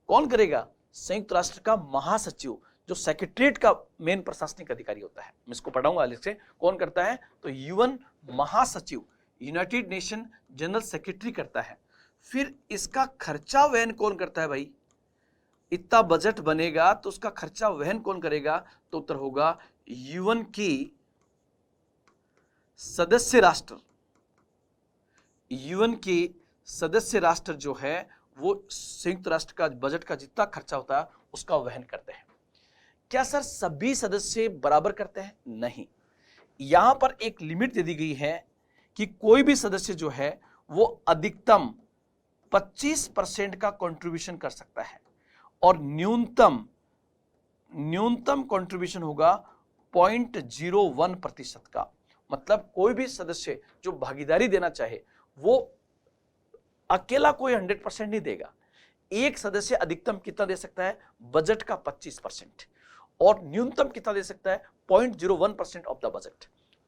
कौन करेगा? संयुक्त राष्ट्र का महासचिव, जो सेक्रेटरीट का मेन प्रशासनिक अधिकारी होता है। मैं इसको पढ़ाऊंगा अलग से, कौन करता है? तो यूएन महासचिव, यूनाइटेड नेशन जनरल सेक्रेटरी करता है। फिर इसका खर्चा वहन कौन करता है भाई? इतना बजट बनेगा तो उसका खर्चा वहन कौन करेगा? तो उत्तर होगा यूएन की सदस्य राष्ट्र। यूएन के सदस्य राष्ट्र जो है वो संयुक्त राष्ट्र का बजट का जितना खर्चा होता है उसका वहन करते हैं। क्या सर सभी सदस्य बराबर करते हैं? नहीं, यहां पर एक लिमिट दे दी गई है कि कोई भी सदस्य जो है वो अधिकतम 25% का कंट्रीब्यूशन कर सकता है और न्यूनतम कंट्रीब्यूशन होगा 0.01% का। मतलब कोई भी सदस्य जो भागीदारी देना चाहे वो अकेला कोई 100% नहीं देगा। एक सदस्य अधिकतम कितना दे सकता है? बजट का 25%, और न्यूनतम कितना दे सकता है? 0.01% ऑफ द बजट।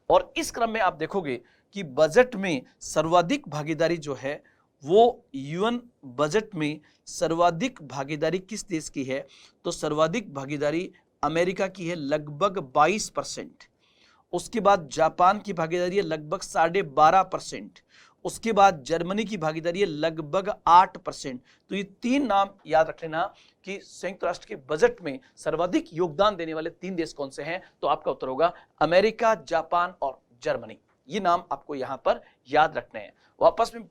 और इस क्रम में आप देखोगे कि बजट में सर्वाधिक भागीदारी जो है वो यूएन बजट में सर्वाधिक भागीदारी किस देश की है? तो सर्वाधिक भागीदारी अमेरिका की है, लगभग 22%। उसके बाद जापान की भागीदारी है लगभग 12.5%। उसके बाद जर्मनी की भागीदारी है लगभग 8%। तो ये 3 नाम याद रख लेना कि संयुक्त राष्ट्र के बजट में सर्वाधिक योगदान देने वाले 3 देश कौन से हैं? तो आपका उत्तर होगा अमेरिका, जापान और जर्मनी। ये नाम आपको यहां पर याद रखने हैं। वापस में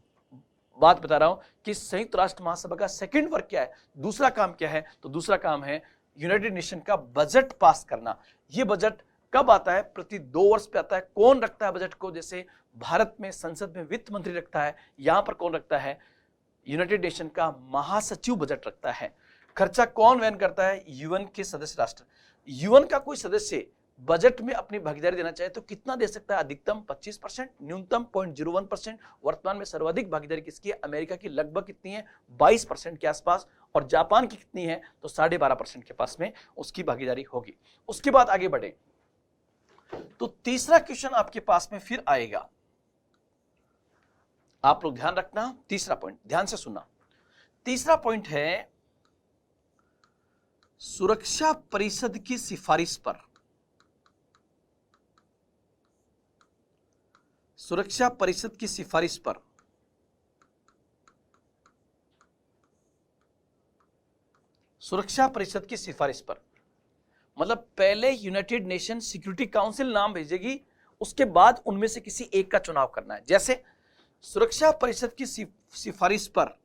बात बता रहा हूं कि संयुक्त राष्ट्र महासभा का सेकंड वर्क क्या है, दूसरा काम क्या है? तो दूसरा काम है यूनाइटेड नेशन का बजट पास करना। ये बजट कब आता है? प्रति 2 वर्ष पे आता है। कौन रखता है बजट को? जैसे भारत में संसद में वित्त मंत्री रखता है, यहां पर कौन रखता है? यूनाइटेड नेशन का महासचिव बजट रखता है। खर्चा कौन वहन करता है? यूएन के सदस्य राष्ट्र। यूएन का कोई सदस्य बजट में अपनी भागीदारी देना चाहे तो कितना दे सकता है? अधिकतम 25%, न्यूनतम 0.01%। वर्तमान में सर्वाधिक भागीदारी किसकी है? अमेरिका की। लगभग कितनी है? 22% के आसपास। और जापान की कितनी है? तो 12.5% के पास में उसकी भागीदारी होगी। उसके बाद आगे बढ़े तो तीसरा क्वेश्चन आपके पास में फिर आएगा। आप लोग ध्यान रखना, तीसरा पॉइंट ध्यान से सुनना। तीसरा पॉइंट है सुरक्षा परिषद की सिफारिश पर। सुरक्षा परिषद की सिफारिश पर सुरक्षा परिषद की सिफारिश पर मतलब पहले यूनाइटेड नेशन सिक्योरिटी काउंसिल नाम भेजेगी, उसके बाद उनमें से किसी एक का चुनाव करना है। जैसे सुरक्षा परिषद की सिफारिश पर,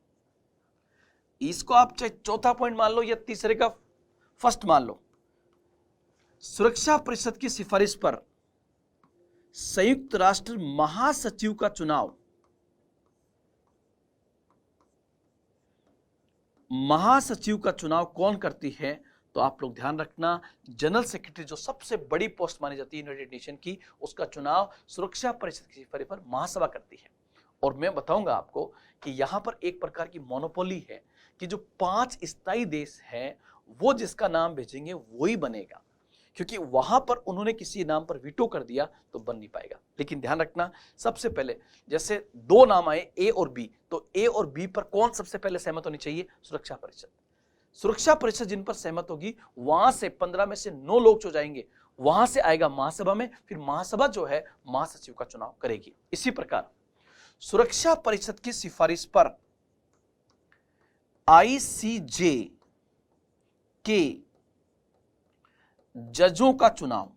इसको आप चाहे चौथा पॉइंट मान लो या तीसरे का फर्स्ट मान लो। सुरक्षा परिषद की सिफारिश पर संयुक्त राष्ट्र महासचिव का चुनाव, महासचिव का चुनाव कौन करती है? तो आप लोग ध्यान रखना, जनरल सेक्रेटरी जो सबसे बड़ी पोस्ट मानी जाती है यूनाइटेड नेशन की, उसका चुनाव सुरक्षा परिषद की सिफारिश पर महासभा करती है। और मैं बताऊंगा आपको कि यहां पर एक प्रकार की मोनोपोली है कि जो 5 स्थायी देश हैं वो जिसका नाम भेजेंगे वो ही बनेगा, क्योंकि वहां पर उन्होंने किसी नाम पर वीटो कर दिया तो बन नहीं पाएगा। लेकिन ध्यान रखना, सबसे पहले जैसे 2 नाम आए ए और बी, तो ए और बी पर कौन सबसे पहले सहमत होनी चाहिए? सुरक्षा परिषद। सुरक्षा परिषद जिन पर सहमत होगी वहां से 15 में से 9 लोग जो जाएंगे वहां से आएगा महासभा में, फिर महासभा जो है महासचिव का चुनाव करेगी। इसी प्रकार सुरक्षा परिषद की सिफारिश पर आईसीजे के जजों का चुनाव,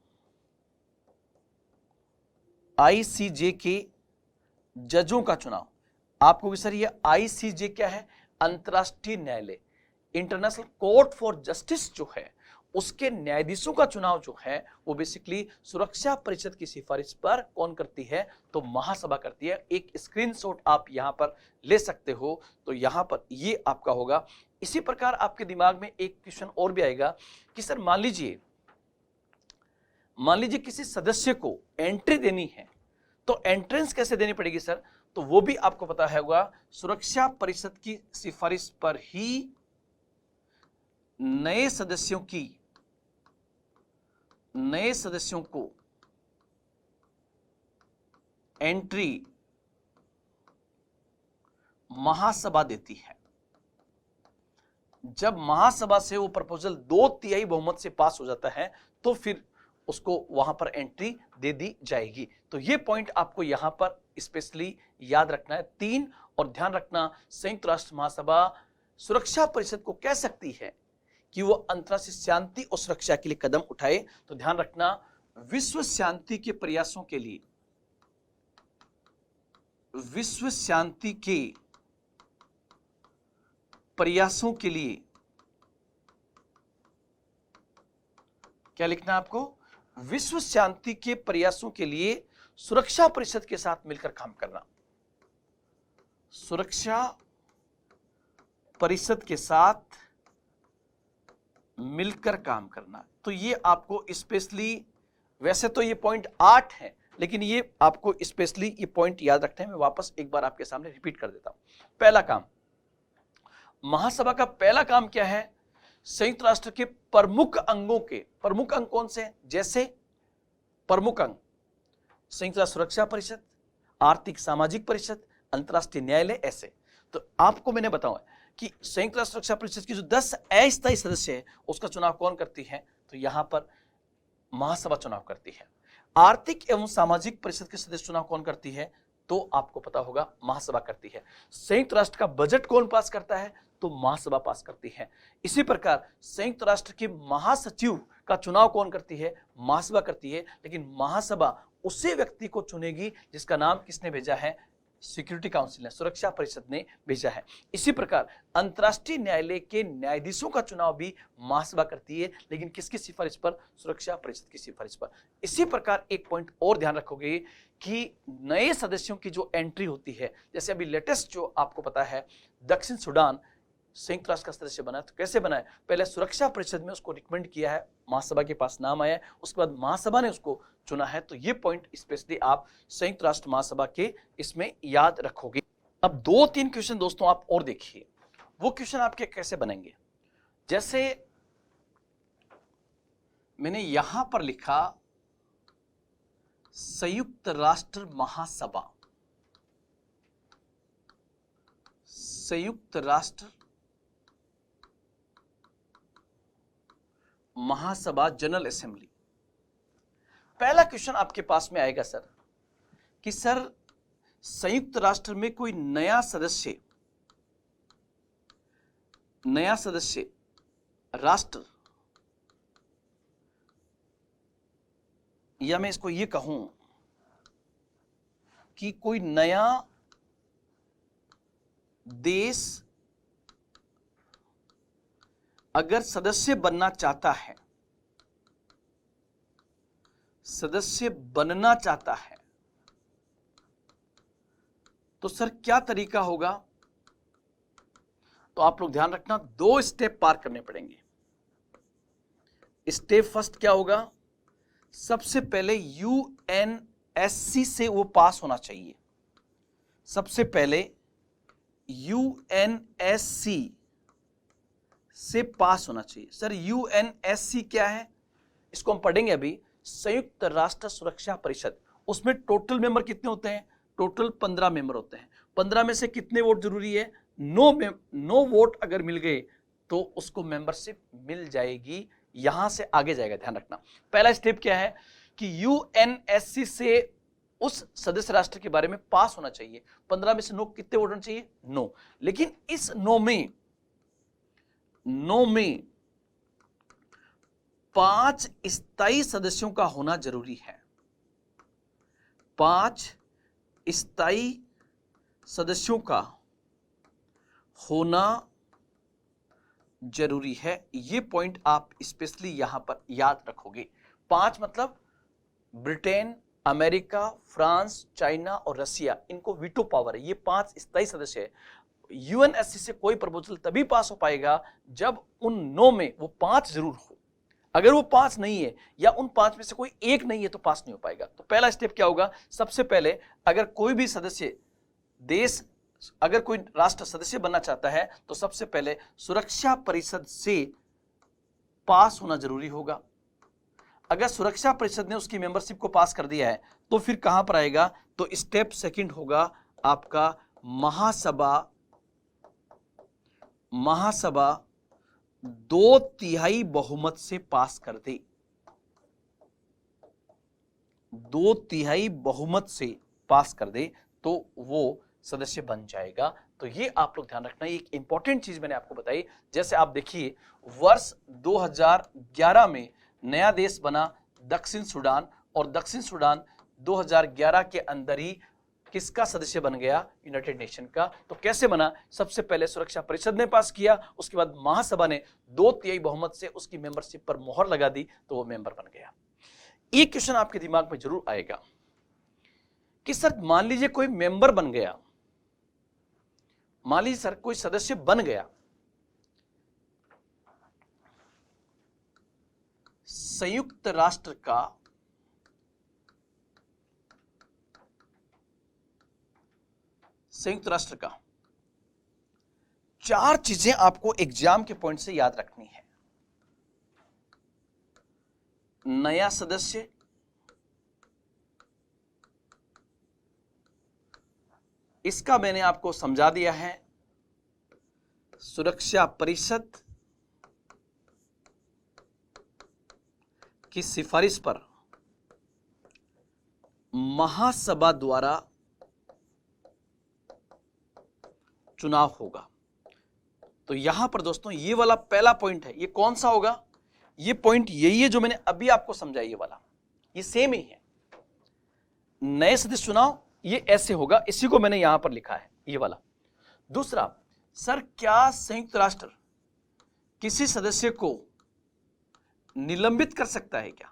आईसीजे के जजों का चुनाव। आपको भी सर ये आईसीजे क्या है? अंतरराष्ट्रीय न्यायालय, इंटरनेशनल कोर्ट फॉर जस्टिस जो है, उसके न्यायाधीशों का चुनाव जो है वो बेसिकली सुरक्षा परिषद की सिफारिश पर कौन करती है? तो महासभा करती है। एक स्क्रीनशॉट आप यहां पर ले सकते हो, तो यहां पर ये आपका होगा। इसी प्रकार आपके दिमाग में एक क्वेश्चन और भी आएगा कि सर मान लीजिए किसी सदस्य को एंट्री देनी है तो एंट्रेंस कैसे देनी पड़ेगी सर? तो वो भी आपको पता होगा, सुरक्षा परिषद की सिफारिश पर ही नए सदस्यों को एंट्री महासभा देती है। जब महासभा से वो प्रपोजल 2/3 बहुमत से पास हो जाता है तो फिर उसको वहां पर एंट्री दे दी जाएगी। तो ये पॉइंट आपको यहां पर स्पेशली याद रखना है 3। और ध्यान रखना, संयुक्त राष्ट्र महासभा सुरक्षा परिषद को कह सकती है कि वो अंतर्राष्ट्रीय शांति और सुरक्षा के लिए कदम उठाए। तो ध्यान रखना, विश्व शांति के प्रयासों के लिए, विश्व शांति के प्रयासों के लिए क्या लिखना है आपको? विश्व शांति के प्रयासों के लिए सुरक्षा परिषद के साथ मिलकर काम करना, सुरक्षा परिषद के साथ मिलकर काम करना। तो ये आपको स्पेशली, वैसे तो ये पॉइंट 8 है, लेकिन ये आपको स्पेशली ये पॉइंट याद रखते हैं। मैं वापस एक बार आपके सामने रिपीट कर देता हूं। पहला काम, महासभा का पहला काम क्या है? संयुक्त राष्ट्र के प्रमुख अंगों के, प्रमुख अंग कौन से हैं? जैसे प्रमुख अंग संयुक्त राष्ट्र सुरक्षा परिषद, आर्थिक सामाजिक परिषद, अंतरराष्ट्रीय न्यायालय, ऐसे। तो आपको मैंने बताया कि संयुक्त राष्ट्र सुरक्षा परिषद की जो 10 अस्थायी सदस्य है उसका चुनाव कौन करती है? तो यहां पर महासभा चुनाव करती है। आर्थिक एवं सामाजिक परिषद के सदस्य चुनाव कौन करती है? तो आपको पता होगा महासभा करती है। संयुक्त राष्ट्र का बजट कौन पास करता है? तो महासभा पास करती है। इसी प्रकार संयुक्त राष्ट्र के महासचिव का चुनाव कौन करती है? महासभा करती है। लेकिन महासभा उसी व्यक्ति को चुनेगी जिसका नाम किसने भेजा है? सिक्योरिटी काउंसिल ने, सुरक्षा परिषद ने भेजा है। इसी प्रकार अंतर्राष्ट्रीय न्यायालय के न्यायाधीशों का चुनाव भी महासभा करती है, लेकिन किसकी सिफारिश पर? सुरक्षा परिषद की सिफारिश पर। इसी प्रकार एक पॉइंट और ध्यान रखोगे कि नए सदस्यों की जो एंट्री होती है, जैसे अभी लेटेस्ट जो आपको पता है दक्षिण सूडान संयुक्त राष्ट्र का सदस्य बना, तो कैसे बना है? पहले सुरक्षा परिषद में उसको रिकमेंड किया है, महासभा के पास नाम आया है, उसके बाद महासभा ने उसको चुना है। तो ये पॉइंट स्पेशली आप संयुक्त राष्ट्र महासभा के इसमें याद रखोगे। अब 2-3 क्वेश्चन दोस्तों आप और देखिए, वो क्वेश्चन आपके कैसे बनेंगे। जैसे मैंने यहां पर लिखा संयुक्त राष्ट्र महासभा, संयुक्त राष्ट्र महासभा जनरल असेंबली। पहला क्वेश्चन आपके पास में आएगा सर कि सर संयुक्त राष्ट्र में कोई नया सदस्य राष्ट्र, या मैं इसको ये कहूं कि कोई नया देश अगर सदस्य बनना चाहता है, सदस्य बनना चाहता है, तो सर क्या तरीका होगा? तो आप लोग ध्यान रखना, 2 स्टेप पार करने पड़ेंगे। स्टेप फर्स्ट क्या होगा? सबसे पहले यूएनएससी से वो पास होना चाहिए। सबसे पहले यूएनएससी से पास होना चाहिए। सर यूएनएससी क्या है? इसको हम पढ़ेंगे अभी। संयुक्त राष्ट्र सुरक्षा परिषद, उसमें टोटल मेंबर कितने होते हैं? टोटल 15 मेंबर होते हैं। 15 में से कितने वोट जरूरी है? 9 वोट अगर मिल गए तो उसको मेंबरशिप मिल जाएगी, यहां से आगे जाएगा। ध्यान रखना, पहला स्टेप क्या है कि यूएनएससी से उस सदस्य राष्ट्र के बारे में पास होना चाहिए। 15 में से 9 कितने वोट होना चाहिए? 9। लेकिन इस 9 में 5 स्थायी सदस्यों का होना जरूरी है। 5 स्थायी सदस्यों का होना जरूरी है। यह पॉइंट आप स्पेशली यहां पर याद रखोगे। 5 मतलब ब्रिटेन, अमेरिका, फ्रांस, चाइना और रसिया, इनको वीटो पावर है। ये 5 स्थायी सदस्य है। यूएनएससी से कोई प्रपोजल तभी पास हो पाएगा जब उन 9 में वो 5 जरूर हो। अगर वो 5 नहीं है या उन 5 में से कोई एक नहीं है तो पास नहीं हो पाएगा। तो पहला स्टेप क्या होगा? सबसे पहले अगर कोई भी सदस्य देश, अगर कोई राष्ट्र सदस्य बनना चाहता है तो सबसे पहले सुरक्षा परिषद से पास होना जरूरी होगा। अगर सुरक्षा परिषद ने उसकी मेंबरशिप को पास कर दिया है तो फिर कहां पर आएगा? तो स्टेप सेकंड होगा आपका महासभा 2/3 बहुमत से पास कर दे। 2/3 बहुमत से पास कर दे तो वो सदस्य बन जाएगा। तो ये आप लोग ध्यान रखना, एक इंपॉर्टेंट चीज मैंने आपको बताई। जैसे आप देखिए वर्ष 2011 में नया देश बना दक्षिण सूडान, और दक्षिण सूडान 2011 के अंदर ही किसका सदस्य बन गया? यूनाइटेड नेशन का। तो कैसे बना? सबसे पहले सुरक्षा परिषद ने पास किया, उसके बाद महासभा ने 2/3 बहुमत से उसकी मेंबरशिप पर मोहर लगा दी तो वो मेंबर बन गया। एक क्वेश्चन आपके दिमाग में जरूर आएगा कि सर मान लीजिए कोई मेंबर बन गया, मान लीजिए सर कोई सदस्य बन गया, संयुक्त राष्ट्र का का 4 चीजें आपको एग्जाम के पॉइंट से याद रखनी है। नया सदस्य, इसका मैंने आपको समझा दिया है। सुरक्षा परिषद की सिफारिश पर महासभा द्वारा चुनाव होगा। तो यहां पर दोस्तों ये वाला पहला पॉइंट है, ये कौन सा होगा? ये पॉइंट यही है जो मैंने अभी आपको समझाया, ये वाला, ये सेम ही है। नए सदस्य चुनाव ये ऐसे होगा, इसी को मैंने यहां पर लिखा है, ये वाला। दूसरा, सर क्या संयुक्त राष्ट्र किसी सदस्य को निलंबित कर सकता है क्या?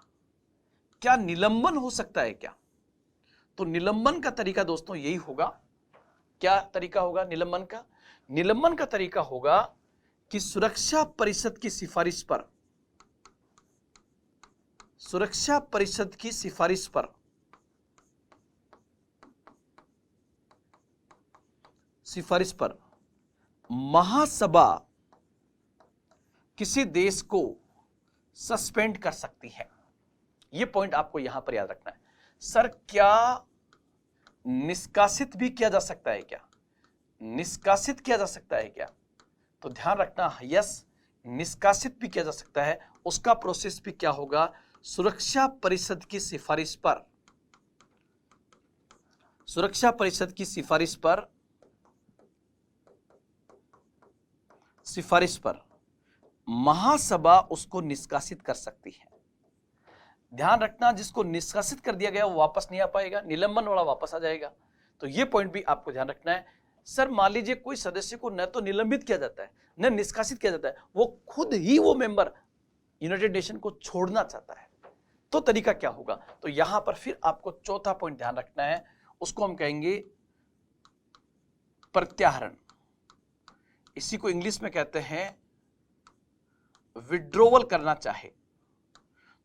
क्या निलंबन हो सकता है क्या? तो निलंबन का तरीका दोस्तों यही होगा। क्या तरीका होगा निलंबन का? निलंबन का तरीका होगा कि सुरक्षा परिषद की सिफारिश पर, सुरक्षा परिषद की सिफारिश पर महासभा किसी देश को सस्पेंड कर सकती है। यह पॉइंट आपको यहां पर याद रखना है। सर क्या निष्कासित भी किया जा सकता है क्या? निष्कासित किया जा सकता है क्या? तो ध्यान रखना, यस, निष्कासित भी किया जा सकता है। उसका प्रोसेस भी क्या होगा? सुरक्षा परिषद की सिफारिश पर, सुरक्षा परिषद की सिफारिश पर महासभा उसको निष्कासित कर सकती है। ध्यान रखना, जिसको निष्कासित कर दिया गया वो वापस नहीं आ पाएगा, निलंबन वाला वापस आ जाएगा। तो ये पॉइंट भी आपको ध्यान रखना है। सर मान लीजिए कोई सदस्य को न तो निलंबित किया जाता है न निष्कासित किया जाता है, वो खुद ही वो मेंबर यूनाइटेड नेशन को छोड़ना चाहता है, तो तरीका क्या होगा? तो यहां पर फिर आपको चौथा पॉइंट ध्यान रखना है, उसको हम कहेंगे प्रत्याहरण। इसी को इंग्लिश में कहते हैं विड्रोवल करना चाहे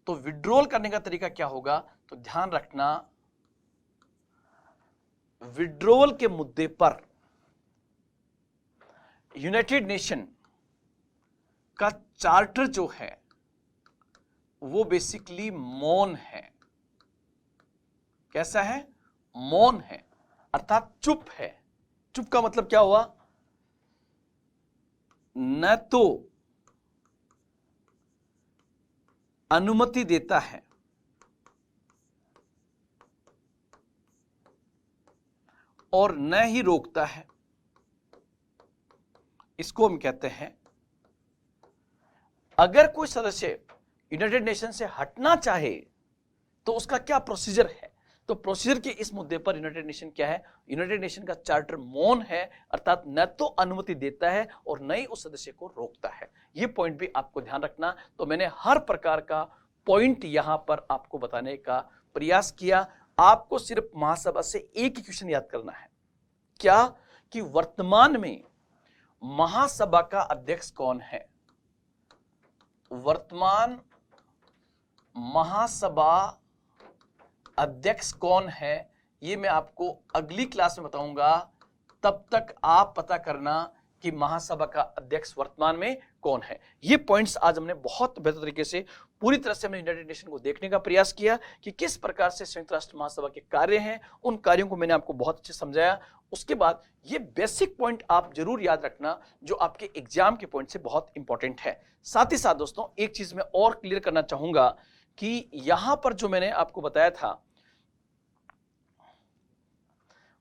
तो विड्रोवल करने का तरीका क्या होगा? तो ध्यान रखना, विड्रोवल के मुद्दे पर यूनाइटेड नेशन का चार्टर जो है वो बेसिकली मौन है। कैसा है? मौन है, अर्थात चुप है। चुप का मतलब क्या हुआ? न तो अनुमति देता है और न ही रोकता है। इसको हम कहते हैं, अगर कोई सदस्य यूनाइटेड नेशन से हटना चाहे तो उसका क्या प्रोसीजर है? तो प्रोसीजर के इस मुद्दे पर यूनाइटेड नेशन क्या है? यूनाइटेड नेशन का चार्टर मौन है, अर्थात न तो अनुमति देता है और न ही उस सदस्य को रोकता है। यह पॉइंट भी आपको ध्यान रखना। तो मैंने हर प्रकार का पॉइंट यहां पर आपको बताने का प्रयास किया। आपको सिर्फ महासभा से एक ही क्वेश्चन याद करना है, क्या? कि वर्तमान में महासभा का अध्यक्ष कौन है? वर्तमान महासभा अध्यक्ष कौन है, ये मैं आपको अगली क्लास में बताऊंगा। तब तक आप पता करना कि महासभा का अध्यक्ष वर्तमान में कौन है। ये पॉइंट्स आज हमने बहुत बेहतर तरीके से, पूरी तरह से हमने यूनाइटेड नेशन को देखने का प्रयास किया कि किस प्रकार से संयुक्त राष्ट्र महासभा के कार्य हैं। उन कार्यों को मैंने आपको बहुत अच्छे समझाया। उसके बाद ये बेसिक पॉइंट आप जरूर याद रखना जो आपके एग्जाम के पॉइंट से बहुत इंपॉर्टेंट है। साथ ही साथ दोस्तों एक चीज मैं और क्लियर करना चाहूंगा कि यहां पर जो मैंने आपको बताया था,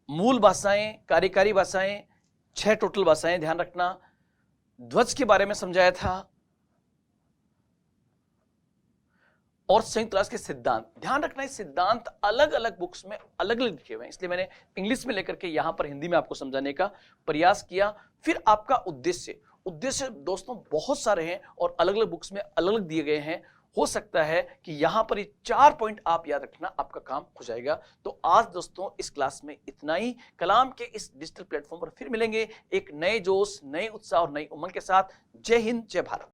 मूल भाषाएं, कार्यकारी भाषाएं, 6 टोटल भाषाएं, ध्यान रखना। ध्वज के बारे में समझाया था और संयुक्त राष्ट्र के सिद्धांत। ध्यान रखना, ये सिद्धांत अलग अलग बुक्स में अलग अलग लिखे हुए हैं, इसलिए मैंने इंग्लिश में लेकर के यहां पर हिंदी में आपको समझाने का प्रयास किया। फिर आपका उद्देश्य दोस्तों बहुत सारे हैं और अलग अलग बुक्स में अलग अलग दिए गए हैं। हो सकता है कि यहां पर ये 4 पॉइंट आप याद रखना, आपका काम हो जाएगा। तो आज दोस्तों इस क्लास में इतना ही। कलाम के इस डिजिटल प्लेटफॉर्म पर फिर मिलेंगे एक नए जोश, नए उत्साह और नई उमंग के साथ। जय हिंद, जय भारत।